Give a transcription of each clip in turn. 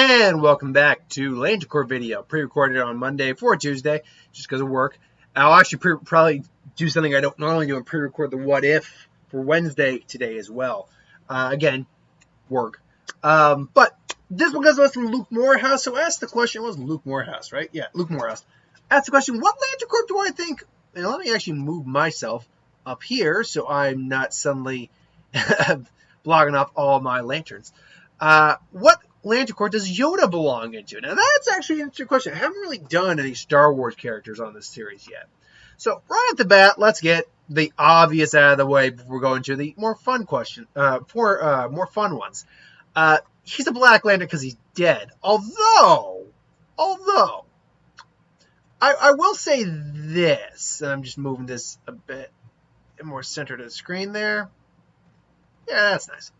And welcome back to Lantern Corp video, pre-recorded on Monday for Tuesday, just because of work. I'll actually probably do something I don't normally do and pre-record the What If for Wednesday today as well. Again, work. But this one goes from Luke Morehouse. So ask the question, it was Luke Morehouse, right? Yeah, Luke Morehouse. Ask the question, what Lantern Corp do I think? And let me actually move myself up here so I'm not suddenly blogging off all my lanterns. What Lantern Corp does Yoda belong into? Now, that's actually an interesting question. I haven't really done any Star Wars characters on this series yet. So, right off the bat, let's get the obvious out of the way before we go into the more fun question, more fun ones. He's a Black Lantern because he's dead. Although, I will say this, and I'm just moving this a bit more center to the screen there. Yeah, that's nice.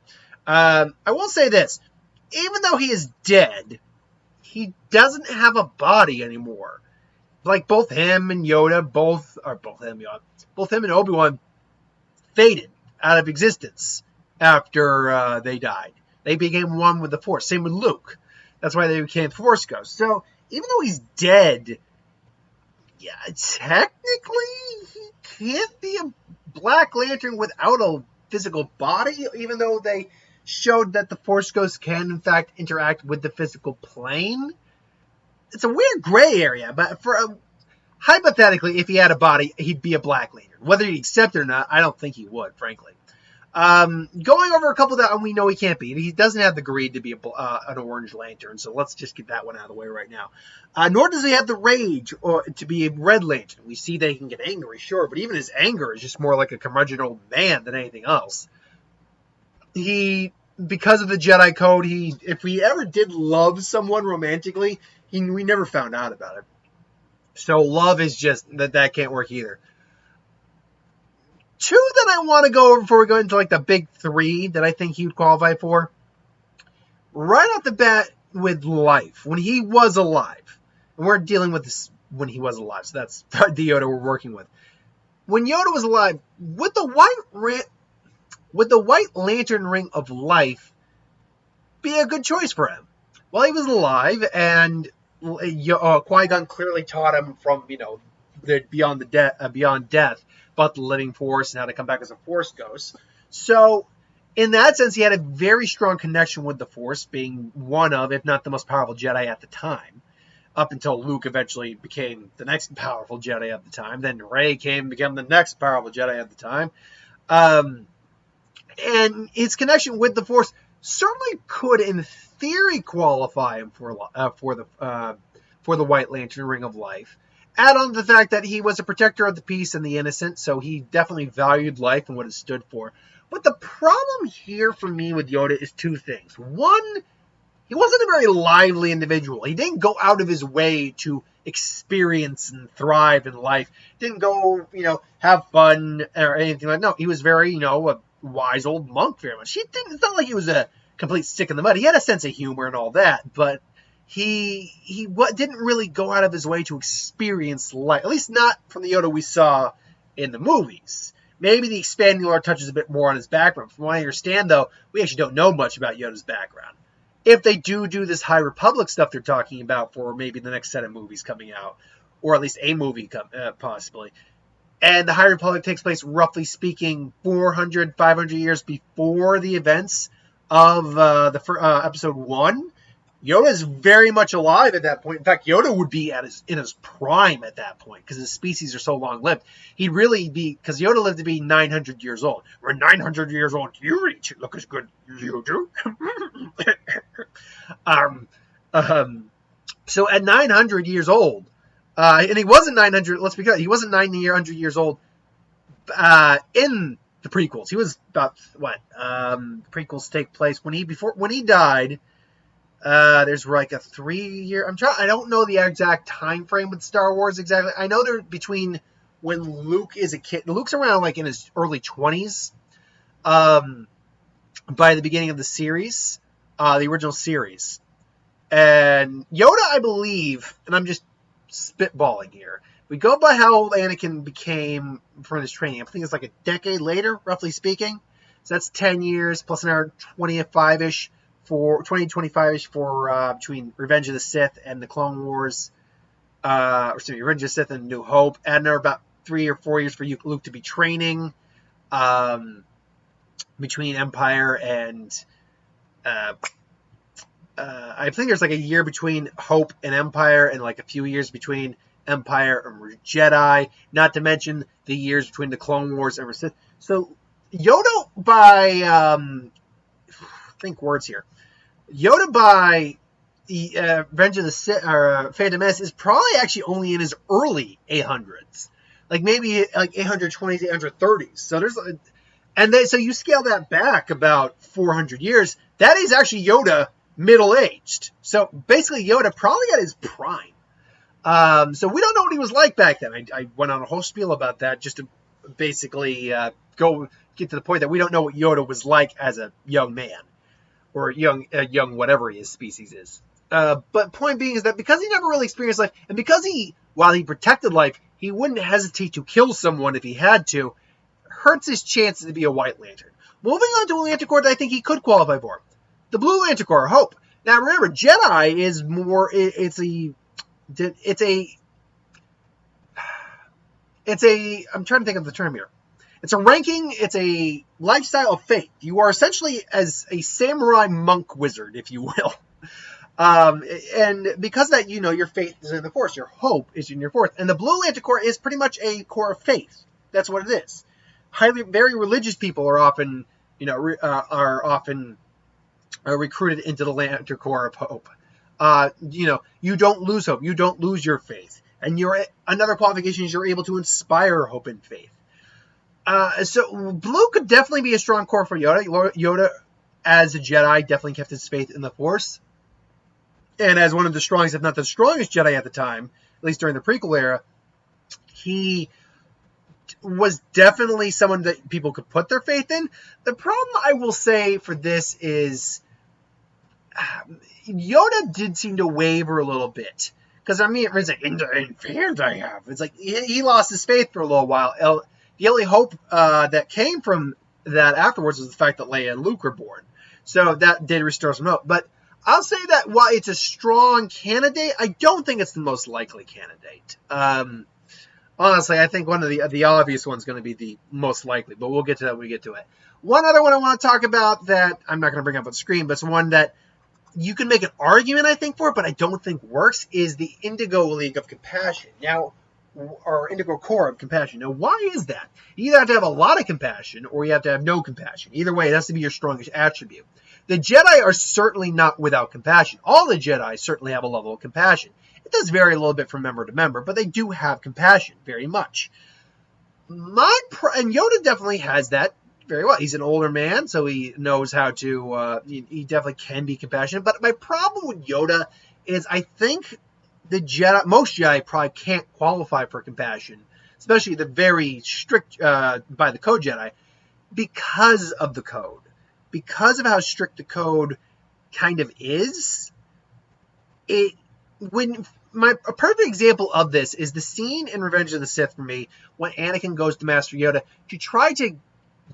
I will say this. Even though he is dead, he doesn't have a body anymore. Like both him and Yoda, both him and Obi-Wan faded out of existence after they died. They became one with the Force. Same with Luke. That's why they became Force Ghosts. So even though he's dead, yeah, technically he can't be a Black Lantern without a physical body, even though they showed that the Force Ghosts can, in fact, interact with the physical plane. It's a weird gray area, but hypothetically, if he had a body, he'd be a Black Lantern. Whether he'd accept it or not, I don't think he would, frankly. Going over a couple that we know he can't be. He doesn't have the greed to be an Orange Lantern, so let's just get that one out of the way right now. Nor does he have the rage or to be a Red Lantern. We see that he can get angry, sure, but even his anger is just more like a curmudgeon old man than anything else. Because of the Jedi Code, if he ever did love someone romantically, we never found out about it. So love is just, that can't work either. Two that I want to go over before we go into like the big three that I think he would qualify for. Right off the bat with life, when he was alive. And we're dealing with this when he was alive, so that's the Yoda we're working with. When Yoda was alive, with the White Lantern Ring of Life be a good choice for him. While he was alive, and Qui-Gon clearly taught him from, beyond death, about the living Force and how to come back as a Force Ghost. So, in that sense, he had a very strong connection with the Force, being one of, if not the most powerful Jedi at the time, up until Luke eventually became the next powerful Jedi at the time. Then Rey became the next powerful Jedi at the time. And his connection with the Force certainly could, in theory, qualify him for the White Lantern Ring of Life. Add on to the fact that he was a protector of the peace and the innocent, so he definitely valued life and what it stood for. But the problem here for me with Yoda is two things. One, he wasn't a very lively individual. He didn't go out of his way to experience and thrive in life. Didn't go, have fun or anything like that. No, he was very, a wise old monk very much. It's not like he was a complete stick in the mud. He had a sense of humor and all that, but he didn't really go out of his way to experience life, at least not from the Yoda we saw in the movies. Maybe the expanding lore touches a bit more on his background. From what I understand, though, we actually don't know much about Yoda's background. If they do this High Republic stuff they're talking about for maybe the next set of movies coming out, or at least a movie possibly, and the High Republic takes place, roughly speaking, 400, 500 years before the events of episode 1, Yoda is very much alive at that point. In fact, Yoda would be in his prime at that point because his species are so long-lived. He'd really be, because Yoda lived to be 900 years old. We're 900 years old. You reach look as good as you do. So at 900 years old, and he wasn't 900. Let's be clear, he wasn't 900 years old in the prequels. He was about what? Prequels take place when he died. There's like a 3-year. I don't know the exact time frame with Star Wars exactly. I know they're between when Luke is a kid. Luke's around like in his early 20s. By the beginning of the series, the original series, and Yoda, I believe, and I'm just spitballing here. We go by how Anakin became from his training. I think it's like a decade later, roughly speaking. So that's 10 years plus another 25-ish for 2025 for between Revenge of the Sith and the Clone Wars. Revenge of the Sith and New Hope. Add another about 3 or 4 years for Luke to be training. Between Empire and I think there's like a year between Hope and Empire, and like a few years between Empire and Jedi. Not to mention the years between the Clone Wars and Sith. So Yoda by think words here. Yoda by the Revenge of the Sith or Phantom Menace is probably actually only in his early 800s, like maybe like 820s, 830s. So there's, and then so you scale that back about 400 years. That is actually Yoda middle aged. So basically, Yoda probably at his prime. So we don't know what he was like back then. I went on a whole spiel about that just to basically get to the point that we don't know what Yoda was like as a young man. Or young whatever his species is. But point being is that because he never really experienced life, and because while he protected life, he wouldn't hesitate to kill someone if he had to, hurts his chances to be a White Lantern. Moving on to a Lantern Corps that I think he could qualify for. The Blue Lantern Corps, Hope. Now remember, Jedi is more, I'm trying to think of the term here. It's a ranking, it's a lifestyle of faith. You are essentially as a samurai monk wizard, if you will. And because of that, your faith is in the Force. Your hope is in your Force. And the Blue Lantern Corps is pretty much a corps of faith. That's what it is. Very religious people are often, recruited into the Lantern Corps of Hope. You don't lose hope. You don't lose your faith. And another qualification is you're able to inspire hope and faith. So Blue could definitely be a strong core for Yoda. Yoda, as a Jedi, definitely kept his faith in the Force. And as one of the strongest, if not the strongest Jedi at the time, at least during the prequel era, he was definitely someone that people could put their faith in. The problem I will say for this is Yoda did seem to waver a little bit. Because it's like, in fans I have. It's like he lost his faith for a little while. The only hope that came from that afterwards was the fact that Leia and Luke were born. So that did restore some hope. But I'll say that while it's a strong candidate, I don't think it's the most likely candidate. Honestly, I think one of the obvious ones is going to be the most likely. But we'll get to that when we get to it. One other one I want to talk about that I'm not going to bring up on the screen, but it's one that you can make an argument, I think, for, but I don't think works, is the Indigo League of Compassion. Now, or Indigo Corps of Compassion. Now, why is that? You either have to have a lot of compassion or you have to have no compassion. Either way, it has to be your strongest attribute. The Jedi are certainly not without compassion. All the Jedi certainly have a level of compassion. It does vary a little bit from member to member, but they do have compassion, very much. And Yoda definitely has that very well. He's an older man, so he knows how to, he definitely can be compassionate. But my problem with Yoda is I think most Jedi probably can't qualify for compassion, especially the very strict by the code Jedi, because of the code. Because of how strict the code kind of is. A perfect example of this is the scene in Revenge of the Sith for me when Anakin goes to Master Yoda to try to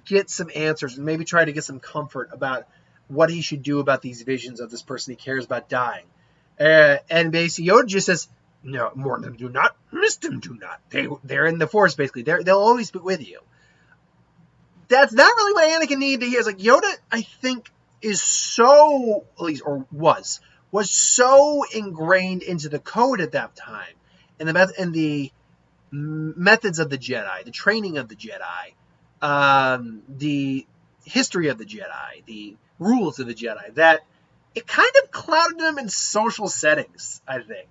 get some answers and maybe try to get some comfort about what he should do about these visions of this person he cares about dying. And basically Yoda just says, no, mourn them, do not, miss them, do not. They're in the Force, basically. They'll always be with you. That's not really what Anakin needed to hear. It's like Yoda, I think, is so, at least, or was so ingrained into the code at that time, and the methods of the Jedi, the training of the Jedi, the history of the Jedi, the rules of the Jedi, that it kind of clouded him in social settings, I think.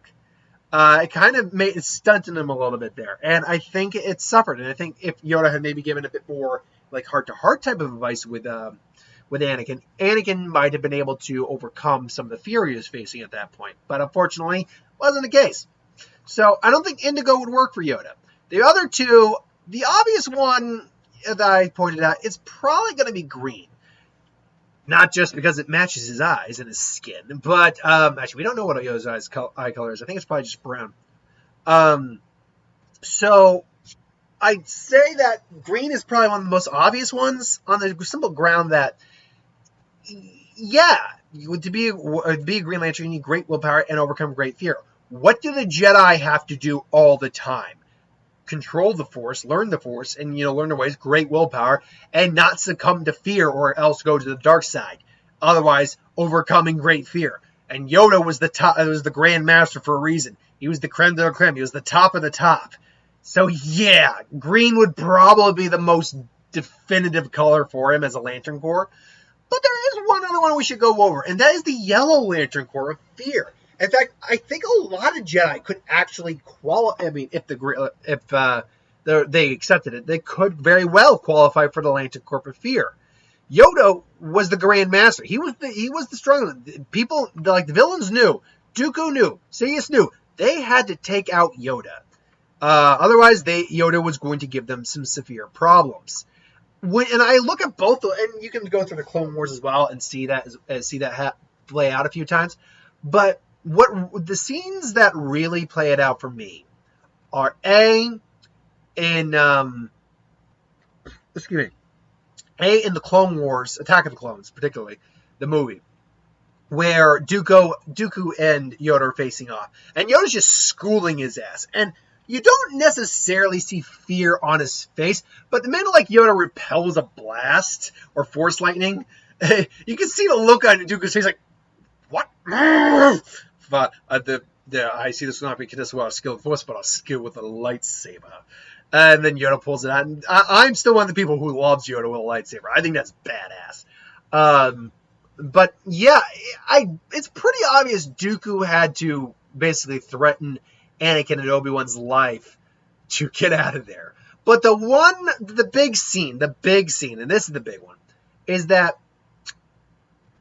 It kind of stunted him a little bit there. And I think it suffered. And I think if Yoda had maybe given a bit more like heart-to-heart type of advice with Anakin might have been able to overcome some of the fear he was facing at that point. But unfortunately, wasn't the case. So I don't think Indigo would work for Yoda. The other two, the obvious one that I pointed out, is probably going to be green. Not just because it matches his eyes and his skin, but actually we don't know what Yoda's eye color is. I think it's probably just brown. So I'd say that green is probably one of the most obvious ones on the simple ground that, yeah, to be a Green Lantern, you need great willpower and overcome great fear. What do the Jedi have to do all the time? Control the Force, learn the Force, and learn their ways, great willpower, and not succumb to fear or else go to the dark side. Otherwise, overcoming great fear. And Yoda was the Grand Master for a reason. He was the creme de la creme. He was the top of the top. So yeah, green would probably be the most definitive color for him as a Lantern Corps. But there is one other one we should go over, and that is the Yellow Lantern Corps of Fear. In fact, I think a lot of Jedi could actually qualify. I mean, if they accepted it, they could very well qualify for the Lantern Corps of Fear. Yoda was the Grand Master. He was the strong one. People the villains knew. Dooku knew. Sidious knew. They had to take out Yoda. Otherwise, Yoda was going to give them some severe problems. And I look at both, and you can go through the Clone Wars as well and see that play out a few times. But what the scenes that really play it out for me are in the Clone Wars, Attack of the Clones, particularly the movie, where Dooku and Yoda are facing off, and Yoda's just schooling his ass, and you don't necessarily see fear on his face, but the minute Yoda repels a blast or force lightning, you can see the look on Dooku's face, like, what? But I see this will not be this well skill with force, but I'll skill with a lightsaber. And then Yoda pulls it out. And I'm still one of the people who loves Yoda with a lightsaber. I think that's badass. But yeah, it's pretty obvious Dooku had to basically threaten Anakin and Obi-Wan's life to get out of there. But the big scene, and this is the big one, is that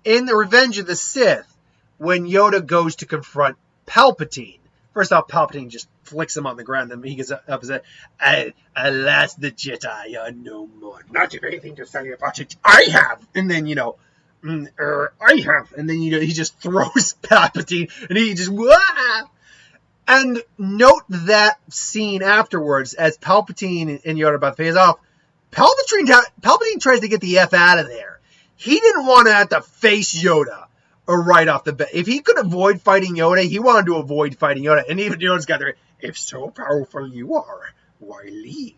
in the Revenge of the Sith, when Yoda goes to confront Palpatine, first off, Palpatine just flicks him on the ground, and he gets up and says, alas, the Jedi are no more. Not anything to say about it. I have. And then, I have. And then, he just throws Palpatine, and he just, wah! And note that scene afterwards, as Palpatine and Yoda are about to face off, Palpatine tries to get the F out of there. He didn't want to have to face Yoda right off the bat. If he could avoid fighting Yoda, he wanted to avoid fighting Yoda. And even Yoda's got there, if so powerful you are, why leave?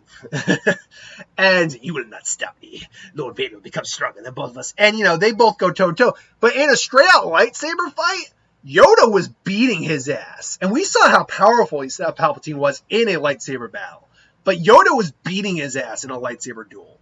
And you will not stop me. Lord Vader will become stronger than both of us. And, they both go toe-to-toe. But in a straight-out lightsaber fight, Yoda was beating his ass. And we saw how powerful Palpatine was in a lightsaber battle. But Yoda was beating his ass in a lightsaber duel.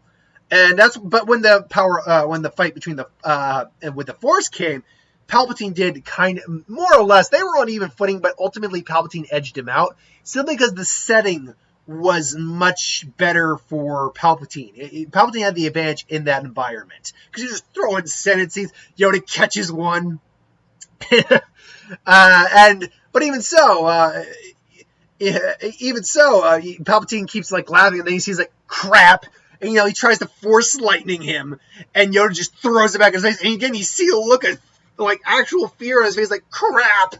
And but when the fight between with the Force came, Palpatine did kind of, more or less, they were on even footing, but ultimately Palpatine edged him out, simply because the setting was much better for Palpatine. Palpatine had the advantage in that environment, because he was just throwing sentences, Yoda catches one, but even so, Palpatine keeps laughing, and then he sees crap, and he tries to force lightning him, and Yoda just throws it back in his face, and again you see a look of actual fear on his face, crap.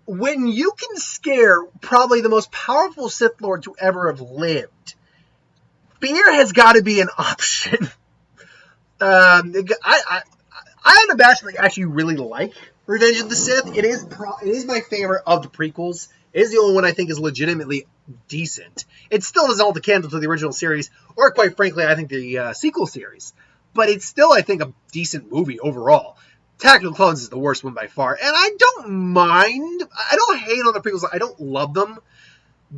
When you can scare probably the most powerful Sith Lord to ever have lived, fear has got to be an option. I unabashedly actually really like Revenge of the Sith. It is my favorite of the prequels. It is the only one I think is legitimately decent. It still doesn't hold the candle to the original series, or quite frankly, I think the sequel series. But it's still, I think, a decent movie overall. Attack of the Clones is the worst one by far, and I don't mind. I don't hate on the prequels. I don't love them,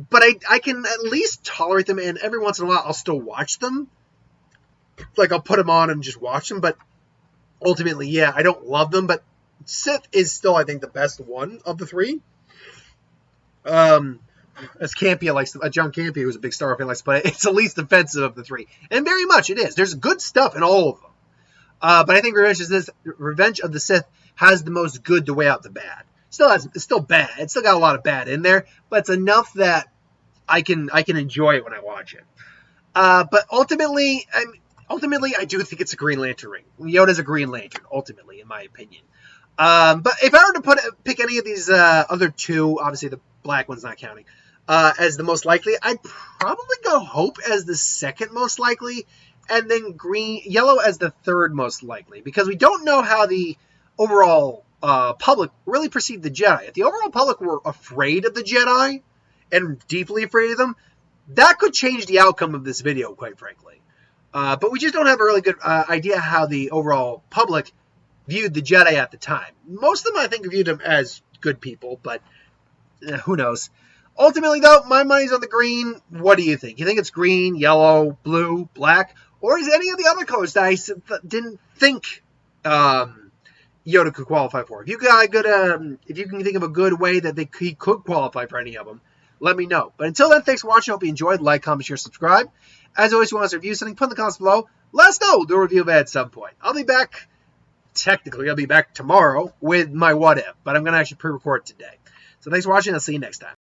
but I can at least tolerate them, and every once in a while I'll still watch them. I'll put them on and just watch them, but ultimately, yeah, I don't love them, but Sith is still, I think, the best one of the three. As Campia likes to, John Campia, who's a big Star Wars fan, likes to put it, it's the least offensive of the three, and very much it is. There's good stuff in all of them. But I think Revenge of the Sith has the most good to weigh out the bad. It's still bad. It's still got a lot of bad in there, but it's enough that I can enjoy it when I watch it. But ultimately, I do think it's a Green Lantern ring. Yoda's a Green Lantern, ultimately, in my opinion. But if I were to pick any of these other two, obviously the black one's not counting, as the most likely, I'd probably go Hope as the second most likely, and then yellow as the third most likely, because we don't know how the overall public really perceived the Jedi. If the overall public were afraid of the Jedi and deeply afraid of them, that could change the outcome of this video, quite frankly. But we just don't have a really good idea how the overall public viewed the Jedi at the time. Most of them, I think, viewed them as good people, but who knows. Ultimately, though, my money's on the green. What do you think? You think it's green, yellow, blue, black, or is any of the other colors that I didn't think Yoda could qualify for? If you got a good, if you can think of a good way that he could qualify for any of them, let me know. But until then, thanks for watching. I hope you enjoyed. Like, comment, share, subscribe. As always, if you want us to review something, put in the comments below. Let us know. We'll do a review of it at some point. I'll be back. Technically, I'll be back tomorrow with my what if, but I'm going to actually pre-record today. So thanks for watching. I'll see you next time.